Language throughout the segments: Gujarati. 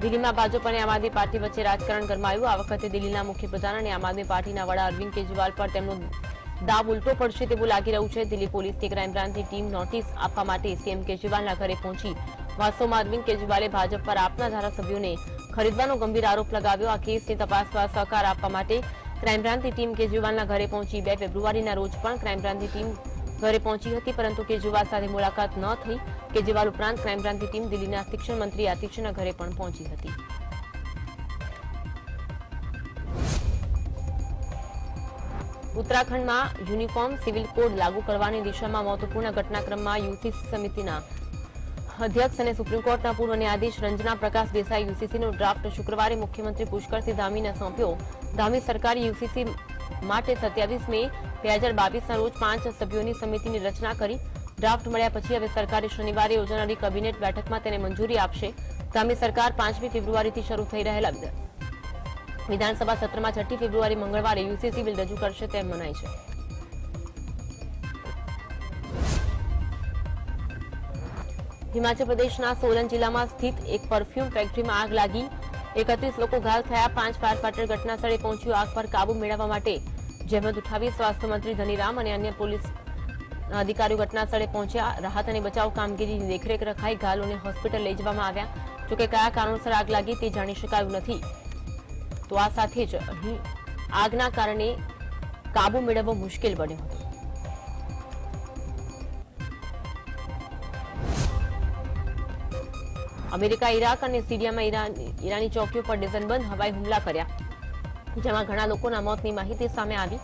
દિલ્હીમાં ભાજપ અને આમ આદમી પાર્ટી વચ્ચે રાજકારણ ગરમાયું। આ વખતે દિલ્હીના મુખ્યપ્રધાન અને આમ આદમી પાર્ટીના વડા અરવિંદ કેજરીવાલ પર તેમનો દાવ ઉલટો પડશે તેવું લાગી રહ્યું છે। દિલ્હી પોલીસની ક્રાઇમ બ્રાન્ચની ટીમ નોટિસ આપવા માટે સીએમ કેજરીવાલના ઘરે પહોંચી। વાસ્તવમાં અરવિંદ કેજરીવાલે ભાજપ પર આપના ધારાસભ્યોને ખરીદવાનો ગંભીર આરોપ લગાવ્યો। આ કેસની તપાસમાં સહકાર આપવા માટે ક્રાઇમ બ્રાન્ચની ટીમ કેજરીવાલના ઘરે પહોંચી। 2 ફેબ્રુઆરીના રોજ પણ ક્રાઇમ બ્રાન્ચની ટીમ ઘરે પહોંચી હતી, પરંતુ કેજરીવાલ સાથે મુલાકાત ન થઈ। કેજરીવાલ ઉપરાંત ક્રાઇમ બ્રાન્ચની ટીમ દિલ્હીના શિક્ષણ મંત્રી આતિશીના ઘરે પણ પહોંચી હતી। ઉત્તરાખંડમાં યુનિફોર્મ સિવિલ કોડ લાગુ કરવાની દિશામાં મહત્વપૂર્ણ ઘટનાક્રમમાં યુસીસી સમિતિના અધ્યક્ષ અને સુપ્રીમ કોર્ટના પૂર્વ ન્યાયાધીશ રંजना પ્રકાશ દેસાઈ યુસીસીનો ડ્રાફ્ટ શુક્રવારે મુખ્યમંત્રી પુષ્કરસિંહ ધામીને સોંપ્યો। ધામી સરકારે યુસીસી માટે 27 મે 2022ના રોજ 5 સભ્યોની સમિતિની રચના કરી। ડ્રાફ્ટ મળ્યા પછી હવે સરકારે શનિવારે યોજાનારી કેબિનેટ બેઠકમાં તેને મંજૂરી આપશે। ધામી સરકાર 5મી ફેબ્રુઆરીથી શરૂ થઈ રહેલા વિધાનસભા સત્રમાં 6 ફેબ્રુઆરી મંગળવારે યુસીસી બિલ રજૂ કરશે તેમ મનાય છે। હિમાચલ પ્રદેશના સોલન જિલ્લામાં સ્થિત એક પરફ્યુમ ફેક્ટરીમાં આગ લાગી। 31 લોકો ઘાયલ થયા। 5 ફાયર ફાઈટર ઘટના સ્થળે પહોંચ્યું। આગ પર કાબુ મેળવવા માટે જહેમત ઉઠાવી સ્વાસ્થ્ય મંત્રી ધનીરામ અને અન્ય પોલીસ અધિકારીઓ ઘટના સ્થળે પહોંચ્યા। રાહત અને બચાવ કામગીરીની દેખરેખ રખાઈ। ઘાયલોને હોસ્પિટલ લઈ જવામાં આવ્યા। જોકે કયા કારણોસર આગ લાગી તે જાણી શકાયું નથી। તો આ સાથે જ અહીં આગના કારણે કાબુ મેળવવો મુશ્કેલ બન્યો હતો। અમેરિકા ઇરાક અને સિરિયામાં ઈરાની ચોકીઓ પર ડઝનબંધ હવાઈ હુમલા કર્યા, જેમાં ઘણા લોકોના મોતની માહિતી સામે આવી।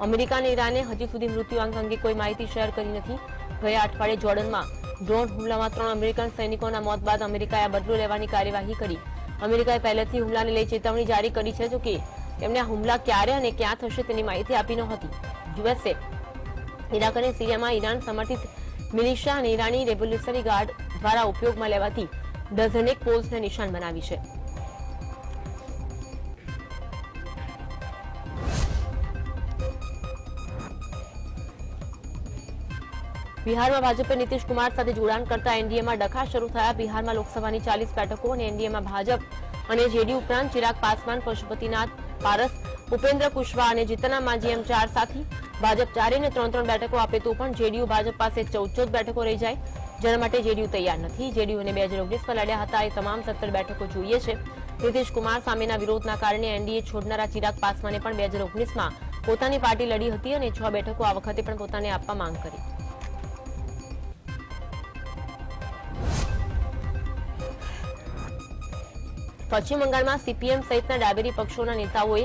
અમેરિકા અને ઈરાને હજી સુધી મૃત્યુઆંક અંગે કોઈ માહિતી શેર કરી નથી। ગયા અઠવાડિયે જોર્ડનમાં ડ્રોન હુમલામાં 3 અમેરિકન સૈનિકોના મોત બાદ અમેરિકાએ બદલો લેવાની કાર્યવાહી કરી। અમેરિકાએ પહેલેથી હુમલાને લઈ ચેતવણી જારી કરી છે, જોકે તેમણે આ હુમલા ક્યારે અને ક્યાં થશે તેની માહિતી આપી નહોતી। યુએસએ ઇરાક અને સિરિયામાં ઈરાન સમર્થિત મિલિશિયા અને ઈરાની રેવોલ્યુશનરી ગાર્ડ દ્વારા ઉપયોગમાં લેવાતી ડઝનેક પોસ્ટને નિશાન બનાવી છે। બિહારમાં ભાજપે નીતિશ કુમાર સાથે જોડાણ કરતા એનડીએમાં ડખા શરૂ થયા। બિહારમાં લોકસભાની 40 બેઠકો અને એનડીએમાં ભાજપ અને જેડીયુ ઉપરાંત ચિરાગ પાસવાન, પશુપતિનાથ પારસ, ઉપેન્દ્ર કુશવાહા અને જીતના માંઝી એમ 4 સાથી। ભાજપ 4 ને 3-3 બેઠકો આપે તો પણ જેડીયુ ભાજપ પાસે 14 બેઠકો રહી જાય, જેના માટે જેડીયુ તૈયાર નથી। જેડીયુને 2019માં લડ્યા હતા એ તમામ 17 બેઠકો જોઈએ છે। નીતિશ કુમાર સામેના વિરોધના કારણે એનડીએ છોડનારા ચિરાગ પાસવાને પણ 2019માં પોતાની પાર્ટી લડી હતી અને 6 બેઠકો આ વખતે પણ પોતાને આપવા માંગ કરી। પશ્ચિમ બંગાળમાં સીપીએમ સહિતના ડાબેરી પક્ષોના નેતાઓએ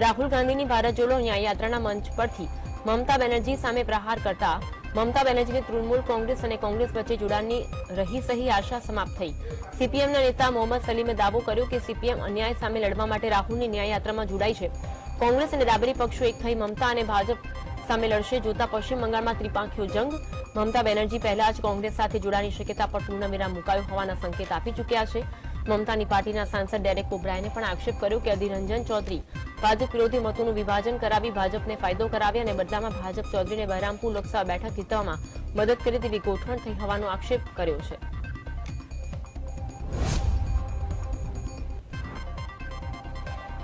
રાહુલ ગાંધીની ભારત જોડો ન્યાય યાત્રાના મંચ પરથી મમતા બેનર્જી સામે પ્રહાર કરતા મમતા બેનર્જીની તૃણમૂલ કોંગ્રેસ અને કોંગ્રેસ વચ્ચે જોડાણની રહી સહી આશા સમાપ્ત થઈ। સીપીએમના નેતા મોહમ્મદ સલીમે દાવો કર્યો કે સીપીએમ અન્યાય સામે લડવા માટે રાહુલની ન્યાય યાત્રામાં જોડાઈ છે। કોંગ્રેસ અને ડાબેરી પક્ષો એક થઈ મમતા અને ભાજપ સામે લડશે। જોતા પશ્ચિમ બંગાળમાં ત્રિપાંખીયો જંગ। મમતા બેનર્જી પહેલા જ કોંગ્રેસ સાથે જોડાણની શક્યતા પર પૂર્ણવિરામ મુકાયો હોવાના સંકેત આપી ચૂક્યા છે। મમતાની પાર્ટીના સાંસદ ડેરેક ઓબ્રાયને પણ આક્ષેપ કર્યો કે અધીર રંજન ચૌધરી ભાજપ વિરોધી મતોનું વિભાજન કરાવી ભાજપને ફાયદો કરાવી અને બદલામાં ભાજપ ચૌધરીને બહરામપુર લોકસભા બેઠક જીતવામાં મદદ કરી તેવી ગોઠવણ થઈ હોવાનો આક્ષેપ કર્યો છે।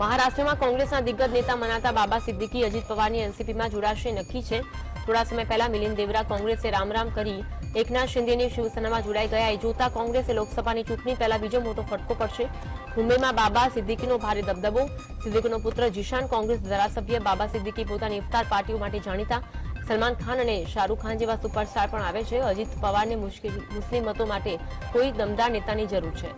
મહારાષ્ટ્રમાં કોંગ્રેસના દિગ્ગજ નેતા મનાતા બાબા સિદ્દીકી અજીત પવારની એનસીપીમાં જોડાશે નક્કી છે। થોડા સમય પહેલા મિલિંદ દેવરા કોંગ્રેસે રામરામ કરી એકનાથ શિંદેની શિવસેનામાં જોડાઈ ગયા। એ જોતા કોંગ્રેસે લોકસભાની ચૂંટણી પહેલા બીજો મોટો ફટકો પડશે। મુંબઈમાં બાબા સિદ્દીકીનો ભારે દબદબો। સિદ્દીકીનો પુત્ર જીશાન કોંગ્રેસ ધારાસભ્ય। બાબા સિદ્દીકી પોતાની ઇફતાર પાર્ટીઓ માટે જાણીતા। સલમાન ખાન અને શાહરૂખ ખાન જેવા સુપરસ્ટાર પણ આવે છે। અજીત પવારને મુસ્લિમ મતો માટે કોઈ દમદાર નેતાની જરૂર છે।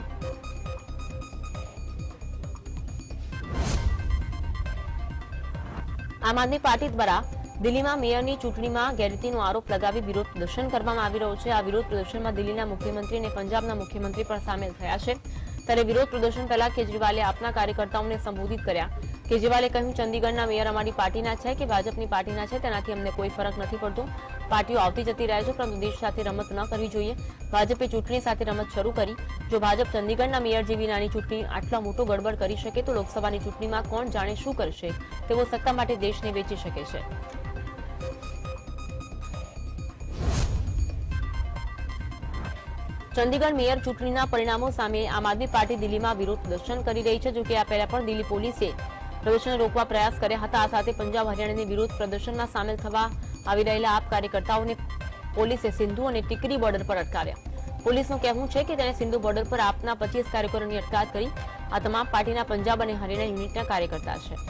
આમ આદમી પાર્ટી દ્વારા દિલ્હીમાં મેયરની ચૂંટણીમાં ગેરરીતિનો આરોપ લગાવી વિરોધ પ્રદર્શન કરવામાં આવી રહ્યો છે। આ વિરોધ પ્રદર્શનમાં દિલ્હીના મુખ્યમંત્રી અને પંજાબના મુખ્યમંત્રી પણ સામેલ થયા છે। ત્યારે વિરોધ પ્રદર્શન પહેલા કેજરીવાલે આપના કાર્યકર્તાઓને સંબોધિત કર્યા। કેજરીવાલે કહ્યું, ચંદીગઢના મેયર અમારી પાર્ટીના છે કે ભાજપની પાર્ટીના છે તેનાથી અમને કોઈ ફરક નથી પડતો। પાર્ટીઓ આવતી જતી રહે છે, પરંતુ દેશ સાથે રમત ન કરવી જોઈએ। ભાજપે ચૂંટણી સાથે રમત શરૂ કરી। જો ભાજપ ચંદીગઢના મેયર જેવી નાની ચૂંટણી આટલો મોટો ગડબડ કરી શકે તો લોકસભાની ચૂંટણીમાં કોણ જાણે શું કરશે। તેઓ સત્તા માટે દેશને વેચી શકે છે। ચંદીગઢ મેયર ચૂંટણીના પરિણામો સામે આમ આદમી પાર્ટી દિલ્હીમાં વિરોધ પ્રદર્શન કરી રહી છે. જો કે આ પહેલા પણ દિલ્હી પોલીસે પ્રદર્શન રોકવા પ્રયાસ કર્યા હતા. આ સાથે પંજાબ હરિયાણાની વિરોધ પ્રદર્શનમાં સામેલ થવા આવી રહેલા આપ કાર્યકર્તાઓને પોલીસે સિંધુ અને ટિકરી બોર્ડર પર અટકાવ્યા. પોલીસનું કહેવું છે કે તેણે સિંધુ બોર્ડર પર આપના 25 કાર્યકરોની અટકાયત કરી. આ તમામ પાર્ટીના પંજાબ અને હરિયાણા યુનિટના કાર્યકર્તા છે.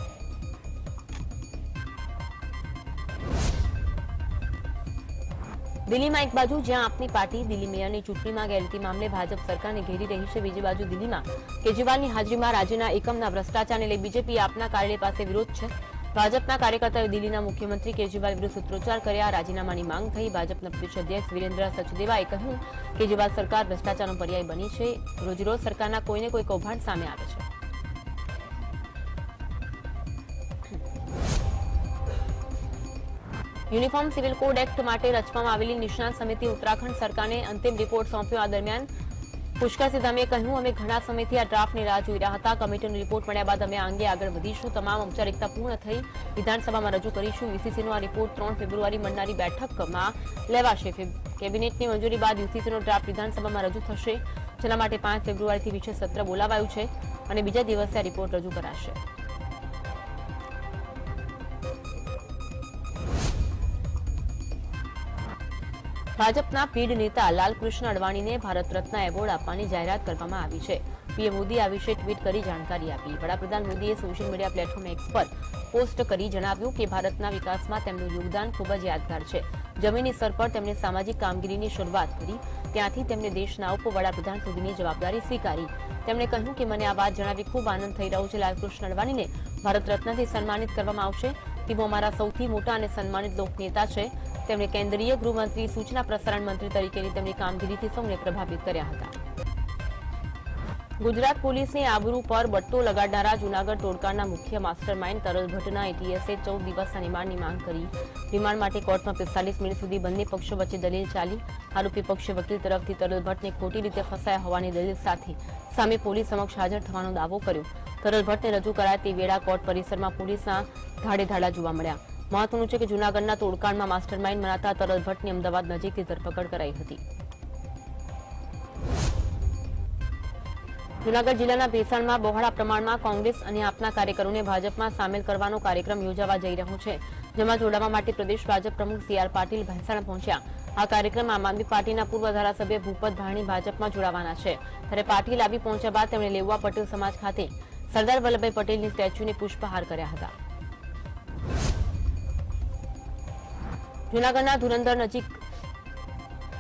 દિલ્હીમાં એક બાજુ જ્યાં આપની પાર્ટી દિલ્હી મેયરની ચૂંટણીમાં ગેરરીતિ મામલે ભાજપ સરકારને ઘેરી રહી છે, બીજી બાજુ દિલ્હીમાં કેજરીવાલની હાજરીમાં રાજ્યના એકમના ભ્રષ્ટાચારને લઈ બીજેપી આપના કાર્યાલય પાસે વિરોધ છે. ભાજપના કાર્યકર્તાઓએ દિલ્હીના મુખ્યમંત્રી કેજરીવાલ વિરુદ્ધ સૂત્રોચ્ચાર કર્યા. રાજીનામાની માંગ થઈ. ભાજપના પ્રદેશ અધ્યક્ષ વિરેન્દ્ર સચદેવાએ કહ્યું કેજરીવાલ સરકાર ભ્રષ્ટાચારનો પર્યાય બની છે. રોજરોજ સરકારના કોઈને કોઈ કૌભાંડ સામે આવે છે. યુનિફોર્મ સિવિલ કોડ એક્ટ માટે રચવામાં આવેલી નિષ્ણાત સમિતિ ઉત્તરાખંડ સરકારને અંતિમ રિપોર્ટ સોંપ્યો. આ દરમિયાન પુષ્કરસિંહ ધામીએ કહ્યું અમે ઘણા સમયથી આ ડ્રાફ્ટની રાહ જોઈ રહ્યા હતા. કમિટીનો રિપોર્ટ મળ્યા બાદ અમે આ અંગે આગળ વધીશું. તમામ ઔપચારિકતા પૂર્ણ થઈ વિધાનસભામાં રજૂ કરીશું. યુસીસીનો આ રિપોર્ટ 3 ફેબ્રુઆરી મળનારી બેઠકમાં લેવાશે. કેબિનેટની મંજૂરી બાદ યુસીસીનો ડ્રાફ્ટ વિધાનસભામાં રજૂ થશે, જેના માટે 5 ફેબ્રુઆરીથી વિશેષ સત્ર બોલાવાયું છે અને બીજા દિવસે આ રિપોર્ટ રજૂ કરાશે. ભાજપના પીઢ નેતા લાલકૃષ્ણ અડવાણીને ભારત રત્ન એવોર્ડ આપવાની જાહેરાત કરવામાં આવી છે. પીએમ મોદી આ વિશે ટ્વીટ કરી જાણકારી આપી. વડાપ્રધાન મોદીએ સોશિયલ મીડિયા પ્લેટફોર્મ એક્સ પર પોસ્ટ કરી જણાવ્યું કે ભારતના વિકાસમાં તેમનું યોગદાન ખૂબ જ યાદગાર છે. જમીની સ્તર પર તેમણે સામાજિક કામગીરીની શરૂઆત કરી. ત્યાંથી તેમણે દેશના ઉપવડાપ્રધાન સુધીની જવાબદારી સ્વીકારી. તેમણે કહ્યું કે મને આ વાત જણાવી ખૂબ આનંદ થઈ રહ્યો છે. લાલકૃષ્ણ અડવાણીને ભારત રત્નથી સન્માનિત કરવામાં આવશે. તેઓ અમારા સૌથી મોટા અને સન્માનિત લોકનેતા છે. તેમણે કેન્દ્રીય ગૃહમંત્રી, સૂચના પ્રસારણ મંત્રી તરીકેની તેમની કામગીરીથી સૌને પ્રભાવિત કર્યા હતા. ગુજરાત પોલીસની આબરૂ પર બટ્ટો લગાડનારા જૂનાગઢ ટોળકાના મુખ્ય માસ્ટરમાઇન્ડ તરલ ભટ્ટના એટીએસે 14 દિવસના રિમાન્ડની માંગ કરી. રિમાન્ડ માટે કોર્ટમાં 45 મિનિટ સુધી બંને પક્ષો વચ્ચે દલીલ ચાલી. આરોપી પક્ષે વકીલ તરફથી તરલ ભટ્ટને ખોટી રીતે ફસાયા હોવાની દલીલ સાથે સામે પોલીસ સમક્ષ હાજર થવાનો દાવો કર્યો. તરલ ભટ્ટને રજૂ કરાયા તે વેળા કોર્ટ પરિસરમાં પોલીસના ધાડેધાડા જોવા મળ્યા. મહત્વનું છે કે જૂનાગઢના તોડકાંડમાં માસ્ટરમાઇન્ડ મનાતા તરલ ભટ્ટની અમદાવાદ નજીકથી ધરપકડ કરાઈ હતી. જૂનાગઢ જિલ્લાના ભેસાણમાં બહોળા પ્રમાણમાં કોંગ્રેસ અને આપના કાર્યકરોને ભાજપમાં સામેલ કરવાનો કાર્યક્રમ યોજાવા જઈ રહ્યો છે, જેમાં જોડાવા માટે પ્રદેશ ભાજપ પ્રમુખ સી.આર. પાટીલ ભેસાણ પહોંચ્યા. આ કાર્યક્રમ આમ આદમી પાર્ટીના પૂર્વ ધારાસભ્ય ભૂપત ભાણી ભાજપમાં જોડાવાના છે. ત્યારે પાટીલ આવી પહોંચ્યા બાદ તેમણે લેઉવા પટેલ સમાજ ખાતે સરદાર વલ્લભભાઈ પટેલની સ્ટેચ્યુને પુષ્પહાર કર્યા હતા. જૂનાગઢના ધુરંધર નજીક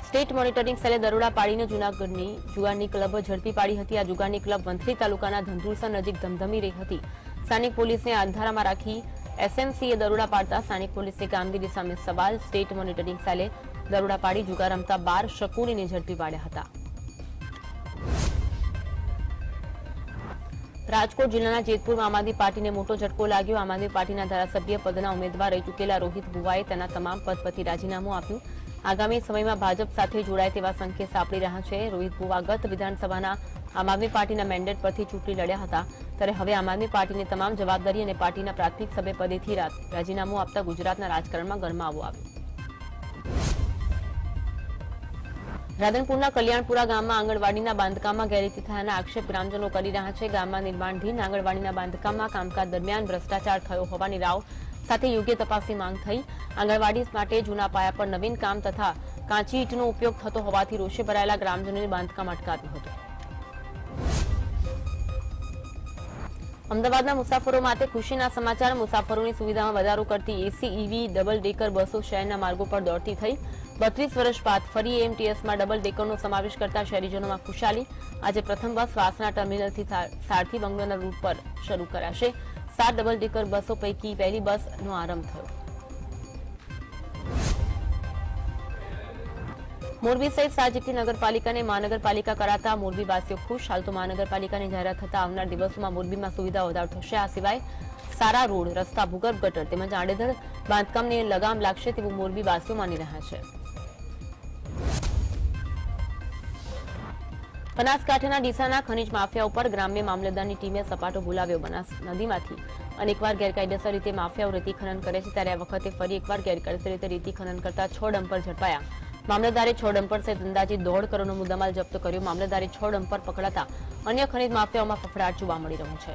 સ્ટેટ મોનિટરિંગ સેલે દરોડા પાડીને જૂનાગઢની જુગારની ક્લબ ઝડપી પાડી હતી. આ જુગારની ક્લબ વંથલી તાલુકાના ધંધુરસર નજીક ધમધમી રહી હતી. સ્થાનિક પોલીસને અંધારામાં રાખી એસએમસીએ દરોડા પાડતા સ્થાનિક પોલીસની કામગીરી સામે સવાલ. સ્ટેટ મોનિટરિંગ સેલે દરોડા પાડી જુગાર રમતા 12 શકુનીને ઝડપી પાડ્યા હતા. રાજકોટ જિલ્લાના જેતપુરમાં આમ આદમી પાર્ટીને મોટો ઝટકો લાગ્યો. આમ આદમી પાર્ટીના ધારાસભ્ય પદના ઉમેદવાર રહી ચૂકેલા રોહિત બુવાએ તેના તમામ પદ પરથી રાજીનામું આપ્યું. આગામી સમયમાં ભાજપ સાથે જોડાય તેવા સંકેત સાંપડી રહ્યા છે. રોહિત બુવા ગત વિધાનસભાના આમ આદમી પાર્ટીના મેન્ડેટ પરથી ચૂંટણી લડ્યા હતા. ત્યારે હવે આમ આદમી પાર્ટીને તમામ જવાબદારી અને પાર્ટીના પ્રાથમિક સભ્ય પદેથી રાજીનામું આપતા ગુજરાતના રાજકારણમાં ગરમાવો આવ્યો. રાધનપુરના કલ્યાણપુરા ગામમાં આંગણવાડીના બાંધકામમાં ગેરરીતિ થયાના આક્ષેપ ગ્રામજનો કરી રહ્યા છે. ગામમાં નિર્માણધીન આંગણવાડીના બાંધકામમાં કામકાજ દરમિયાન ભ્રષ્ટાચાર થયો હોવાની રાવ સાથે યોગ્ય તપાસની માંગ થઈ. આંગણવાડી માટે જૂના પાયા પર નવીન કામ તથા કાચી ઈંટનો ઉપયોગ થતો હોવાથી રોષે ભરાયેલા ગ્રામજનોને બાંધકામ અટકાવ્યું હતું. અમદાવાદના મુસાફરો માટે ખુશીના સમાચાર. મુસાફરોની સુવિધામાં વધારો કરતી એસી ઈવી ડબલ ડેકર બસો શહેરના માર્ગો પર દોડતી થઈ. 32 વર્ષ બાદ ફરી એએમટીએસમાં ડબલ ડેકરનો સમાવેશ કરતા શહેરીજનોમાં ખુશાલી. આજે પ્રથમ બસ વાસણા ટર્મિનલથી સારથી બંગલોના રૂટ પર શરૂ કરાશે. 7 ડબલ ડેકર બસો પૈકી પહેલી બસનો આરંભ થયો. મોરબી સહિત 7 જેટલી નગરપાલિકાને મહાનગરપાલિકા કરાતા મોરબીવાસીઓ ખુશ. હાલ તો મહાનગરપાલિકાની જાહેરાત થતા આવનાર દિવસોમાં મોરબીમાં સુવિધા વધારો થશે. આ સિવાય સારા રોડ, રસ્તા, ભૂગર્ભ ગટર તેમજ આડેધડ બાંધકામને લગામ લાગશે તેવું મોરબીવાસીઓ માની રહ્યા છે. બનાસકાંઠાના ડીસાના ખનીજ માફિયા ઉપર ગ્રામ્ય મામલતદારની ટીમે સપાટો બોલાવ્યો. બનાસ નદીમાંથી અનેકવાર ગેરકાયદેસર રીતે માફિયાઓ રેતી ખનન કરે છે, ત્યારે આ વખતે ફરી એકવાર ગેરકાયદેસર રીતે રેતી ખનન કરતા 6 ડમ્પર ઝડપાયા. મામલતદારે 6 ડમ્પર સહિત અંદાજે 1.5 કરોડનો મુદ્દામાલ જપ્ત કર્યો. મામલતદારે 6 ડમ્પર પકડાતા અન્ય ખનીજ માફિયાઓમાં ફફડાટ જોવા મળી રહ્યો છે.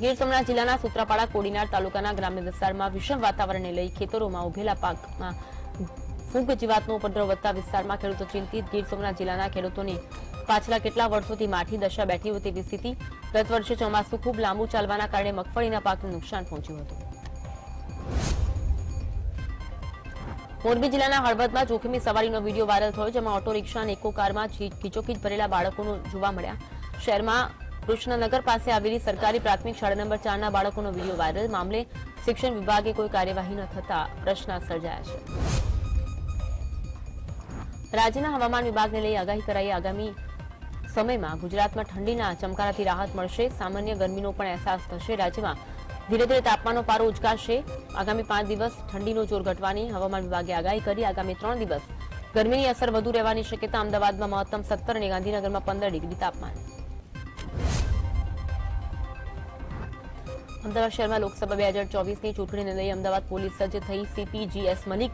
ગીર સોમનાથ જિલ્લાના સૂત્રાપાડા કોડીનાર તાલુકાના ગ્રામ્ય વિસ્તારમાં વિષમ વાતાવરણને લઈ ખેતરોમાં ઉભેલા પાકમાં ફૂગ જીવાતનો ઉપદ્રવ વધતા વિસ્તારમાં ખેડૂતો ચિંતિત. ગીર સોમનાથ જિલ્લાના ખેડૂતોની પાછલા કેટલા વર્ષોથી માઠી દશા બેઠી હોય તેવી સ્થિતિ. ગત વર્ષે ચોમાસું ખૂબ લાંબુ ચાલવાના કારણે મગફળીના પાકને નુકસાન પહોંચ્યું હતું. મોરબી જિલ્લાના હળવદમાં જોખમી સવારીનો વિડીયો વાયરલ થયો, જેમાં ઓટો રિક્ષા અને ઇકો કારમાં ખીચોખીચ ભરેલા બાળકોનો જોવા મળ્યા. શહેરમાં કૃષ્ણનગર પાસે આવેલી સરકારી પ્રાથમિક શાળા નંબર 4ના બાળકોનો વિડીયો વાયરલ. મામલે શિક્ષણ વિભાગે કોઈ કાર્યવાહી ન થતા પ્રશ્ન સર્જાયા છે. રાજ્યના હવામાન વિભાગને લઈ આગાહી કરાઈ. આગામી સમયમાં ગુજરાતમાં ઠંડીના ચમકારાથી રાહત મળશે. સામાન્ય ગરમીનો પણ અહેસાસ થશે. રાજ્યમાં ધીરે ધીરે તાપમાનનો પારો ઉચકાશે. આગામી 5 દિવસ ઠંડીનો જોર ઘટવાની હવામાન વિભાગે આગાહી કરી. આગામી 3 દિવસ ગરમીની અસર વધુ રહેવાની શક્યતા. અમદાવાદમાં મહત્તમ 17 અને ગાંધીનગરમાં 15 ડિગ્રી તાપમાન. અમદાવાદ શહેરમાં લોકસભા 2024ની ચૂંટણીને લઈ અમદાવાદ પોલીસ સજ્જ થઈ. CP GS Malik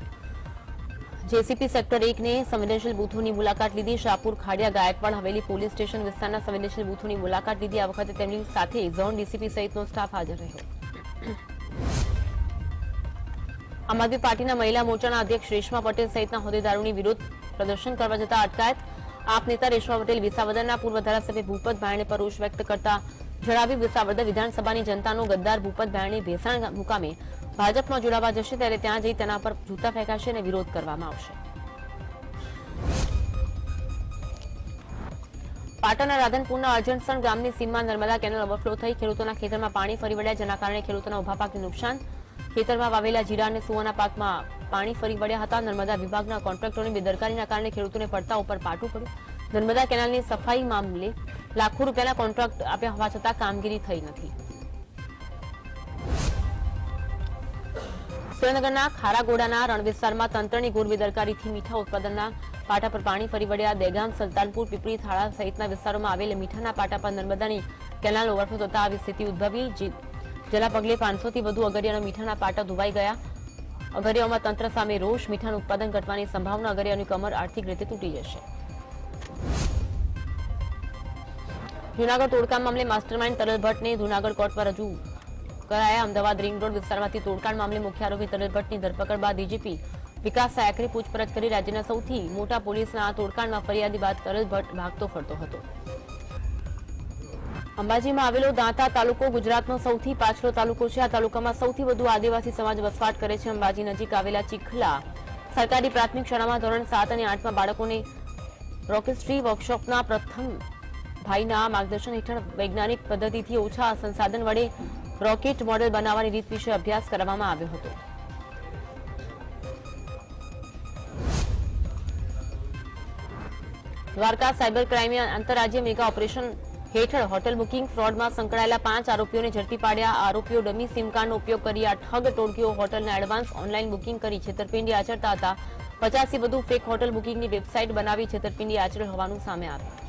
JCP sector 1ને સંવેદનશીલ બૂથોની મુલાકાત લીધી. શાહપુર, ખાડિયા, ગાયકવાડ, હવેલી પોલીસ સ્ટેશન વિસ્તારના સંવેદનશીલ બૂથોની મુલાકાત લીધી. આ વખતે તેમની સાથે ઝોન ડીસીપી સહિતનો સ્ટાફ હાજર રહ્યો. આમ આદમી પાર્ટીના મહિલા મોરચાના અધ્યક્ષ રેશમા પટેલ સહિતના હોદ્દેદારોની વિરોધ પ્રદર્શન કરવા જતા અટકાયત. આપ નેતા રેશમા પટેલ વિસાવદરના પૂર્વ ધારાસભ્ય ભૂપત ભાયણે પર રોષ વ્યક્ત કરતા જણાવ્યું, વિસાવદર વિધાનસભાની જનતાનો ગદ્દાર ભૂપત ભાયણે ભેસાણ મુકામે ભાજપમાં જોડાવા જશે ત્યારે ત્યાં જઈ તેના પર જૂતા ફેંકાશે અને વિરોધ કરવામાં આવશે. પાટણના રાધનપુરના અરજણસણ ગામની સીમમાં નર્મદા કેનાલ ઓવરફ્લો થઈ. ખેડૂતોના ખેતરમાં પાણી ફરી વળ્યા, જેના કારણે ખેડૂતોના ઉભા પાકને નુકસાન. ખેતરમાં વાવેલા જીરા અને સુવાના પાકમાં પાણી ફરી વળ્યા હતા. નર્મદા વિભાગના કોન્ટ્રાક્ટરોની બેદરકારીના કારણે ખેડૂતોને પડતા ઉપર પાટું પડ્યું. નર્મદા કેનાલની સફાઈ મામલે લાખો રૂપિયાના કોન્ટ્રાક્ટ આપ્યા હોવા છતાં કામગીરી થઈ નથી. સુરેન્દ્રનગરના ખારાગોડાના રણ વિસ્તારમાં તંત્રની ઘોર બેદરકારીથી મીઠા ઉત્પાદનના પાટા પર પાણી ફરી વળ્યા. દહેગામ, સલતાનપુર, પીપળી, થાળા સહિતના વિસ્તારોમાં આવેલ મીઠાના પાટા પર નર્મદાની કેનાલ ઓવરફ્લો થતા આવી સ્થિતિ ઉદ્ભવી. જેના પગલે 500થી વધુ અગરિયાના મીઠાના પાટા ધોવાઈ ગયા. અગરિયાઓમાં તંત્ર સામે રોષ. મીઠાનું ઉત્પાદન ઘટવાની સંભાવના. અગરિયાની કમર આર્થિક રીતે તૂટી જશે. જૂનાગઢ તોડકામ મામલે માસ્ટરમાઇન્ડ તરલ ભટ્ટને જૂનાગઢ કોર્ટમાં રજૂ કરાયા. અમદાવાદ રિંગ રોડ વિસ્તારમાંથી તોડકાંડ મામલે મુખ્ય આરોપી તરલ ભટ્ટની ધરપકડ બાદ ડીજીપી વિકાસ સાયકરે પૂછપરછ કરી. રાજ્યના સૌથી મોટા પોલીસના આ તોડકાંડમાં ફરિયાદી બાદ તરલ ભટ્ટ ભાગતો ફરતો હતો. અંબાજીમાં આવેલો દાંતા તાલુકો ગુજરાતનો સૌથી પાછલો તાલુકો છે. આ તાલુકામાં સૌથી વધુ આદિવાસી સમાજ વસવાટ કરે છે. અંબાજી નજીક આવેલા ચીખલા સરકારી પ્રાથમિક શાળામાં ધોરણ 7 અને 8માં બાળકોને રોકેસ્ટ્રી વર્કશોપના પ્રથમ ભાઈના માર્ગદર્શન હેઠળ વૈજ્ઞાનિક પદ્ધતિથી ઓછા સંસાધન વડે રોકેટ મોડેલ બનાવવાની રીત વિશે અભ્યાસ કરવામાં આવ્યો હતો. દ્વારકા સાયબર ક્રાઇમે આંતરરાજ્ય મેગા ઓપરેશન હેઠળ હોટેલ બુકિંગ ફ્રોડમાં સંકળાયેલા 5 આરોપીઓને ઝડપી પાડ્યા. આરોપીઓ ડમી સિમ કાર્ડનો ઉપયોગ કરી આ ઠગ ટોળકીઓ હોટલના એડવાન્સ ઓનલાઈન બુકિંગ કરી છેતરપિંડી આચરતા હતા. 50થી વધુ ફેક હોટેલ બુકિંગની વેબસાઇટ બનાવી છેતરપિંડી આચરેલ હોવાનું સામે આવ્યું.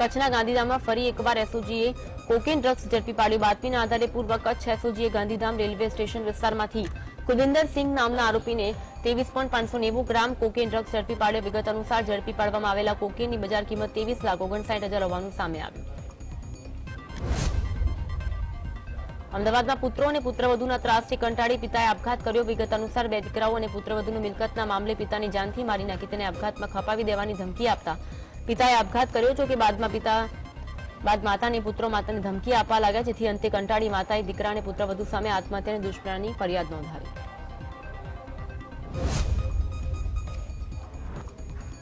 કચ્છના ગાંધીધામમાં ફરી એકવાર એસઓજીએ કોકેન ડ્રગ્સ ઝડપી પાડ્યું. બાતમીના આધારે પૂર્વ કચ્છ એસઓજીએ ગાંધીધામ રેલવે સ્ટેશન વિસ્તારમાંથી કુલવિંદરસિંહ નામના આરોપીને 23.590 ગ્રામ કોકેન ડ્રગ્સ ઝડપી પાડ્યો. વિગત અનુસાર ઝડપી પાડવામાં આવેલા કોકેનની બજાર કિંમત 23,59,000 હોવાનું સામે આવ્યું. અમદાવાદમાં પુત્રો અને પુત્રવધુના ત્રાસથી કંટાળી પિતાએ આપઘાત કર્યો. વિગત અનુસાર 2 દીકરાઓ અને પુત્રવધુની મિલકતના મામલે પિતાની જાનથી મારી નાખી તેને આપઘાતમાં ખપાવી દેવાની ધમકી આપતા પિતાએ આપઘાત કર્યો. જો કે બાદ માતાને પુત્રો માતાને ધમકી આપવા લાગ્યા, જેથી અંતે કંટાળી માતાએ દીકરા અને પુત્રવધુ સામે આત્મહત્યાની દુષ્કર્મની ફરિયાદ નોંધાવી.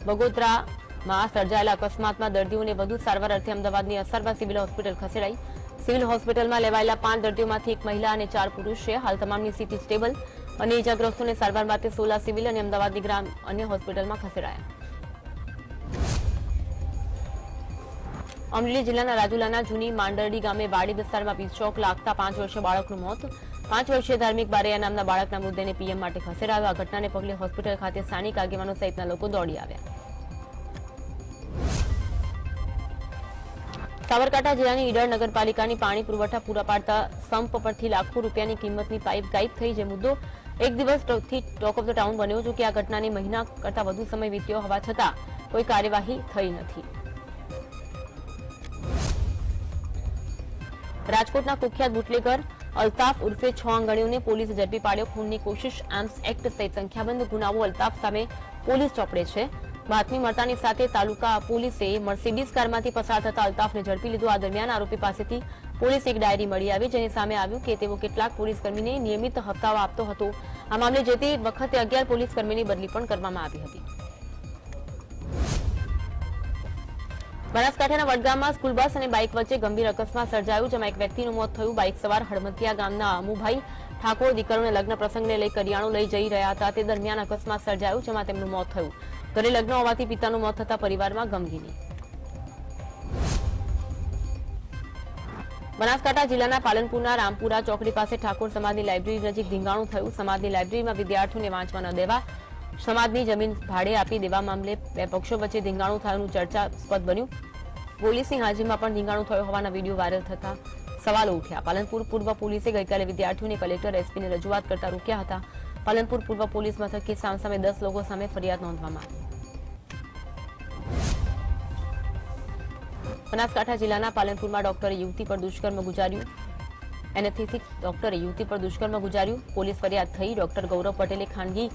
બગોદરામાં સર્જાયેલા અકસ્માતમાં દર્દીઓને વધુ સારવાર અર્થે અમદાવાદની અસરબા સિવિલ હોસ્પિટલ ખસેડાઈ. સિવિલ હોસ્પિટલમાં લેવાયેલા 5 દર્દીઓમાંથી 1 મહિલા અને 4 પુરુષ છે. હાલ તમામની સ્થિતિ સ્ટેબલ અને ઇજાગ્રસ્તોને સારવાર માટે સોલા સિવિલ અને અમદાવાદની ગ્રામ અન્ય હોસ્પિટલમાં ખસેડાયા. અમરેલી જિલ્લાના રાજુલાના જૂની માંડરડી ગામે વાડી વિસ્તારમાં વીજ શોક લાગતા 5 વર્ષીય બાળકનું મોત. 5 વર્ષીય ધાર્મિક બારૈયા નામના બાળકના મૃતદેહને પીએમ માટે ખસેડાયો. આ ઘટનાને પગલે હોસ્પિટલ ખાતે સ્થાનિક આગેવાનો સહિતના લોકો દોડી આવ્યા. સાબરકાંઠા જિલ્લાની ઈડર નગરપાલિકાની પાણી પુરવઠા પૂરા પાડતા સંપ પરથી લાખો રૂપિયાની કિંમતની પાઇપ ગાયબ થઈ, જે મુદ્દો એક દિવસથી ટોક ઓફ ધ ટાઉન બન્યો. જો કે આ ઘટનાની મહિના કરતા વધુ સમય વીત્યો હોવા છતાં કોઈ કાર્યવાહી થઈ નથી. રાજકોટના કુખ્યાત બુટલેગર અલ્તાફ ઉર્ફે 6 આંગણીઓને પોલીસે ઝડપી પાડ્યો. ખૂનની કોશિશ, આર્મ્સ એક્ટ સહિત સંખ્યાબંધ ગુનાઓ અલ્તાફ સામે પોલીસ ચોપડે છે. બાતમી મળતાની સાથે તાલુકા પોલીસે મર્સિડીઝ કારમાંથી પસાર થતા અલ્તાફને ઝડપી લીધો. આ દરમિયાન આરોપી પાસેથી પોલીસે એક ડાયરી મળી આવી, જેની સામે આવ્યું કે તેઓ કેટલાક પોલીસકર્મીને નિયમિત હપ્તાઓ આપતો હતો. આ મામલે જે તે વખતે 11 પોલીસકર્મીની બદલી પણ કરવામાં આવી હતી. બનાસકાંઠાના વડગામમાં સ્કૂલ બસ અને બાઇક વચ્ચે ગંભીર અકસ્માત સર્જાયો, જેમાં એક વ્યક્તિનું મોત થયું. બાઇક સવાર હળમતિયા ગામના અમુભાઈ ઠાકોર દીકરોને લગ્ન પ્રસંગને લઈ કરિયાણું લઈ જઈ રહ્યા હતા. તે દરમિયાન અકસ્માત સર્જાયો, જેમાં તેમનું મોત થયું. ઘરે લગ્ન હોવાથી પિતાનું મોત થતા પરિવારમાં ગમગીની. બનાસકાંઠા જિલ્લાના પાલનપુરના રામપુરા ચોકડી પાસે ઠાકોર સમાજની લાઇબ્રેરી નજીક ધીંગાણું થયું. સમાજની લાઇબ્રેરીમાં વિદ્યાર્થીઓને વાંચવા ન દેવા, સમાજની જમીન ભાડે આપી દેવા મામલે બે પક્ષો વચ્ચે ધીંગાણું થયાનું ચર્ચાસ્પદ બન્યું. પોલીસની હાજરીમાં પણ ધીંગાણું થયો હોવાના વિડીયો વાયરલ થતા સવાલો ઉઠ્યા. પાલનપુર પૂર્વ પોલીસે ગઈકાલે વિદ્યાર્થીઓને કલેક્ટર એસપીને રજૂઆત કરતા રોક્યા હતા. પાલનપુર પૂર્વ પોલીસ મથકે સામસામે 10 લોકો સામે ફરિયાદ નોંધવામાં આવી. બનાસકાંઠા જિલ્લાના પાલનપુરમાં ડોક્ટરે યુવતી પર દુષ્કર્મ ગુજાર્યું. એનેસ્થેટિક ડોક્ટરે યુવતી પર દુષ્કર્મ ગુજાર્યું. પોલીસ ફરિયાદ થઈ. ડોક્ટર ગૌરવ પટેલે ખાનગી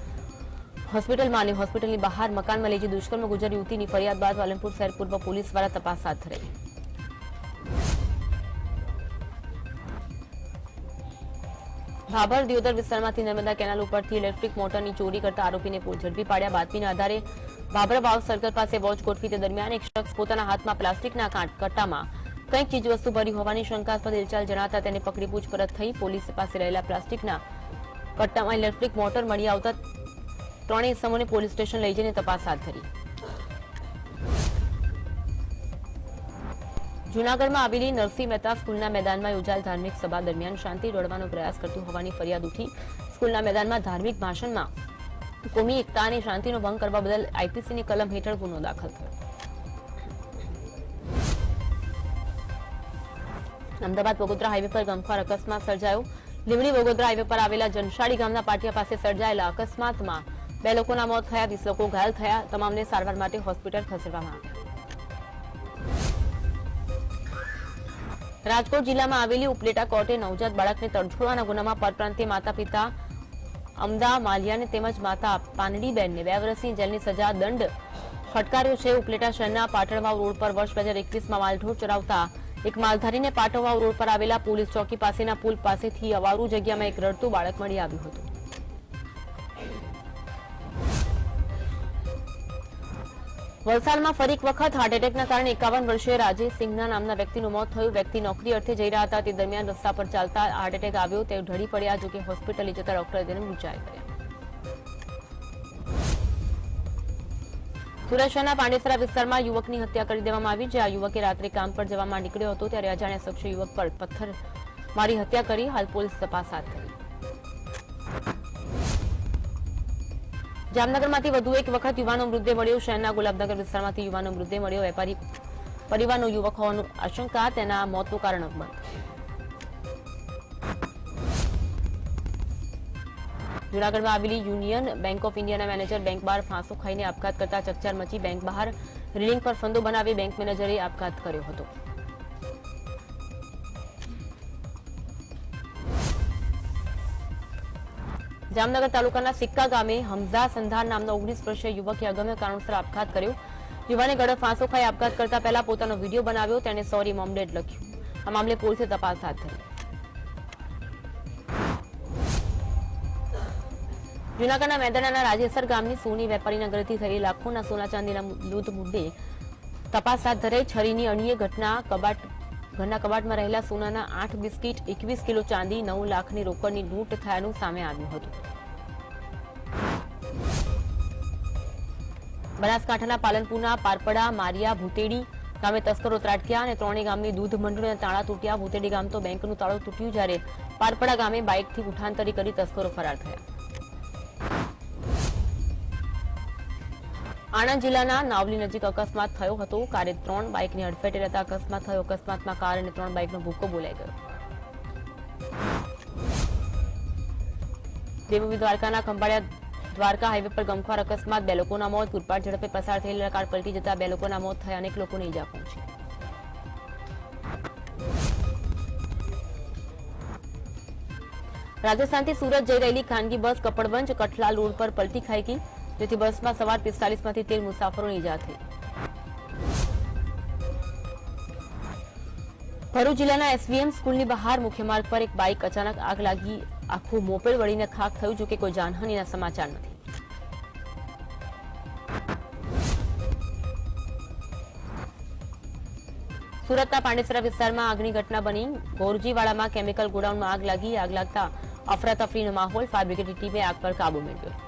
હોસ્પિટલમાં અને હોસ્પિટલની બહાર મકાનમાં લઈ જઈ દુષ્કર્મ ગુજારી યુવતીની ફરિયાદ બાદ પાલનપુર શહેર પૂર્વ પોલીસ દ્વારા તપાસ હાથ ધરાઈ. ભાભર દિયોદર વિસ્તારમાંથી નર્મદા કેનાલ ઉપરથી ઇલેક્ટ્રિક મોટરની ચોરી કરતા આરોપીને ઝડપી પાડ્યા. બાતમીના આધારે ભાભર વાવ સર્કલ પાસે વોચ ગોઠવી તે દરમિયાન એક શખ્સ પોતાના હાથમાં પ્લાસ્ટિકના કટ્ટામાં કંઈક ચીજવસ્તુ ભરી હોવાની શંકાસ્પદ હિલચાલ જણાતા તેને પકડી પૂછપરછ થઈ. પોલીસ પાસે રહેલા પ્લાસ્ટિકના કટ્ટામાં ઇલેક્ટ્રિક મોટર મળી આવતા ત્રણેય ઇસમોને પોલીસ સ્ટેશન લઈ જઈને તપાસ હાથ ધરી. જૂનાગઢમાં આવેલી નરસિંહ મહેતા સ્કૂલના મેદાનમાં યોજાયેલ ધાર્મિક સભા દરમિયાન શાંતિ દોડવાનો પ્રયાસ કરતું હોવાની ફરિયાદ ઉઠી. સ્કૂલના મેદાનમાં ધાર્મિક ભાષણમાં કોમી એકતા અને શાંતિનો ભંગ કરવા બદલ આઈપીસીની કલમ હેઠળ ગુનો દાખલ થયો. અમદાવાદ વડોદરા હાઈવે પર ગમખ્વાર અકસ્માત સર્જાયો. લીંબડી વડોદરા હાઈવે પર આવેલા જનશાળી ગામના પાટિયા પાસે સર્જાયેલા અકસ્માતમાં 2 લોકોના મોત થયા, 20 લોકો ઘાયલ થયા. તમામને સારવાર માટે હોસ્પિટલ ખસેડવામાં આવ્યા. રાજકોટ જિલ્લામાં આવેલી ઉપલેટા કોર્ટે નવજાત બાળકને તડછોડવાના ગુનામાં પરપ્રાંતીય માતા પિતા અમદા માલિયાને તેમજ માતા પાનડીબેનને 2 વર્ષની જેલની સજા દંડ ફટકાર્યો છે. ઉપલેટા શહેરના પાટણવાવ રોડ પર વર્ષ 2021માં માલઢોર ચરાવતા એક માલધારીને પાટણવાવ રોડ પર આવેલા પોલીસ ચોકી પાસેના પુલ પાસેથી અવારું જગ્યામાં એક રડતું બાળક મળી આવ્યું હતું. વલસાડમાં ફરી એક વખત હાર્ટ એટેકના કારણે 51 વર્ષીય રાજેશ સિંઘના નામના વ્યક્તિનું મોત થયું. વ્યક્તિ નોકરી અર્થે જઈ રહ્યા હતા. તે દરમિયાન રસ્તા પર ચાલતા હાર્ટ એટેક આવ્યો. તે ઢળી પડ્યા. જોકે હોસ્પિટલ લઈ જતા ડોક્ટરે તેને મૃત્યુ કર્યા. સુરત શહેરના પાંડેસરા વિસ્તારમાં યુવકની હત્યા કરી દેવામાં આવી. જ્યાં યુવકે રાત્રે કામ પર જવામાં નીકળ્યો હતો ત્યારે અજાણ્યા શખ્સે યુવક પર પથ્થર મારી હત્યા કરી. હાલ પોલીસ તપાસ હાથ ધરી. જામનગરમાંથી વધુ એક વખત યુવાનો મૃતદેહ મળ્યો. શહેરના ગુલાબનગર વિસ્તારમાંથી યુવાનો મૃતદેહ મળ્યો. વેપારી પરિવારનો યુવક હોવાનું આશંકા. તેના મોતનું કારણ અકબંધ. જૂનાગઢમાં આવેલી યુનિયન બેંક ઓફ ઇન્ડિયાના મેનેજર બેંક બહાર ફાંસો ખાઈને આપઘાત કરતા ચકચાર મચી. બેંક બહાર રીલિંગ પર ફંદો બનાવી બેંક મેનેજરે આપઘાત કર્યો હતો. જામનગર તાલુકાના સિક્કા ગામે હમઝા સંધાર નામના 19 વર્ષીય યુવકે અગમ્ય કારણોસર આપઘાત કર્યો. યુવાને ગળે ફાંસો ખાઈ આપઘાત કરતા પહેલા પોતાનો વિડીયો બનાવ્યો. તેણે સોરી મોમ ડેડ લખ્યું. આ મામલે પોલીસે તપાસ હાથ ધરી. જૂનાગઢના મેદાનાના રાજેસર ગામની સોની વેપારીના ઘરેથી થયેલી લાખોના સોના ચાંદીના લૂંટ મુદ્દે તપાસ હાથ ધરાઈ. છરીની અણીએ ઘરના કબાટમાં રહેલા સોનાના 8 બિસ્કીટ, 21 કિલો ચાંદી, 9 લાખની રોકડની લૂંટ થયાનું સામે આવ્યું હતું. બનાસકાંઠાના પાલનપુરના પારપડા મારિયા ભૂતેડી ગામે તસ્કરો ત્રાટક્યા અને ત્રણેય ગામની દૂધ મંડળીના તાળા તૂટ્યા. ભૂતેડી ગામ તો બેંકનું તાળું તૂટ્યું, જ્યારે પારપડા ગામે બાઇકથી ઉઠાંતરી કરી તસ્કરો ફરાર થયા. આણંદ જિલ્લાના નાવલી નજીક અકસ્માત થયો હતો. કારે 3 બાઇકની અડફેટે રહેતા અકસ્માત થયો. અકસ્માતમાં કાર અને 3 બાઇકનો ભૂક્કો બોલાઈ ગયો. દેવભૂમિ દ્વારકાના ખંભાળિયા દ્વારકા હાઈવે પર ગમખ્વાર અકસ્માત. 2 લોકોના મોત. પૂરપાટ ઝડપે પસાર થયેલી કાર પલટી જતા 2 લોકોના મોત થયા. અનેક લોકોને ઈજા પહોંચી. રાજસ્થાનથી સુરત જઈ રહેલી ખાનગી બસ કપડવંજ કઠલાલ રોડ પર પલટી ખાઈ ગઈ, જેથી બસમાં સવાર 45 માંથી 13 મુસાફરોને ઈજા થઈ. ભરૂચ જિલ્લાના એસવીએમ સ્કૂલની બહાર મુખ્ય માર્ગ પર એક બાઇક અચાનક આગ લાગી આખું મોપેડ વળીને ખાખ થયું. જોકે કોઈ જાનહાનિના સમાચાર નથી. સુરતના પાંડેસરા વિસ્તારમાં આગની ઘટના બની. ગોરજીવાડામાં કેમિકલ ગોડાઉનમાં આગ લાગી. આગ લાગતા અફરાતફરીનો માહોલ. ફાયર બ્રિગેડની ટીમે આગ પર કાબુ મેળવ્યો.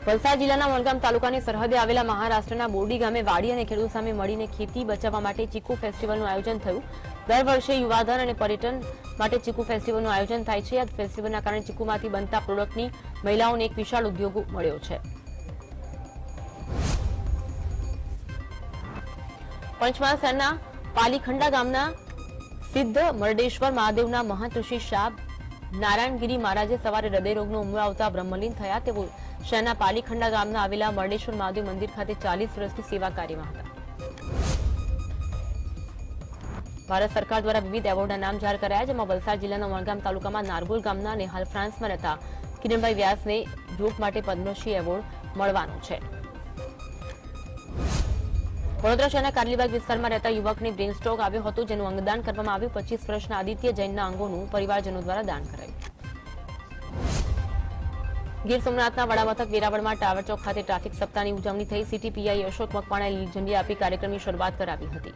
વલસાડ જિલ્લાના વલગામ તાલુકાની સરહદે આવેલા મહારાષ્ટ્રના બોરડી ગામે વાડી અને ખેડૂત સામે મળીને ખેતી બચાવવા માટે ચીકુ ફેસ્ટિવલનું આયોજન થયું. દર વર્ષે યુવાધન અને પર્યટન માટે ચીકુ ફેસ્ટિવલનું આયોજન થાય છે. આ ફેસ્ટિવલના કારણે ચીકુમાંથી બનતા પ્રોડક્ટની મહિલાઓને એક વિશાળ ઉદ્યોગ મળ્યો છે. પંચમહાલ શહેરના પાલીખંડા ગામના સિદ્ધ મરડેશ્વર મહાદેવના મહંત શ્રી શાહ નારાયણગીરી મહારાજે સવારે હૃદયરોગનો હુમલો આવતા બ્રહ્મલીન થયા. તેઓ શહેરના પાલીખંડા ગામના આવેલા મરડેશ્વર મહાદેવ મંદિર ખાતે 40 વર્ષથી સેવા કાર્યમાં હતા. ભારત સરકાર દ્વારા વિવિધ એવોર્ડના નામ જાહેર કરાયા, જેમાં વલસાડ જિલ્લાના વણગામ તાલુકામાં નારગોલ ગામના અને હાલ ફ્રાન્સમાં રહેતા કિરણભાઈ વ્યાસને યોગ માટે પદ્મશ્રી એવોર્ડ મળવાનો છે. વડોદરા શહેરના કારલીબાગ વિસ્તારમાં રહેતા યુવકને બ્રેન સ્ટ્રોક આવ્યો હતો, જેનું અંગદાન કરવામાં આવ્યું. 25 વર્ષના આદિત્ય જૈનના અંગોનું પરિવારજનો દ્વારા દાન કરાયું. ગીર સોમનાથના વડામથક વેરાવળમાં ટાવર ચોક ખાતે ટ્રાફિક સપ્તાહની ઉજવણી થઈ. સિટી પીઆઈ અશોક મકવાણાએ લીલી ઝંડી આપી કાર્યક્રમની શરૂઆત કરાવી હતી.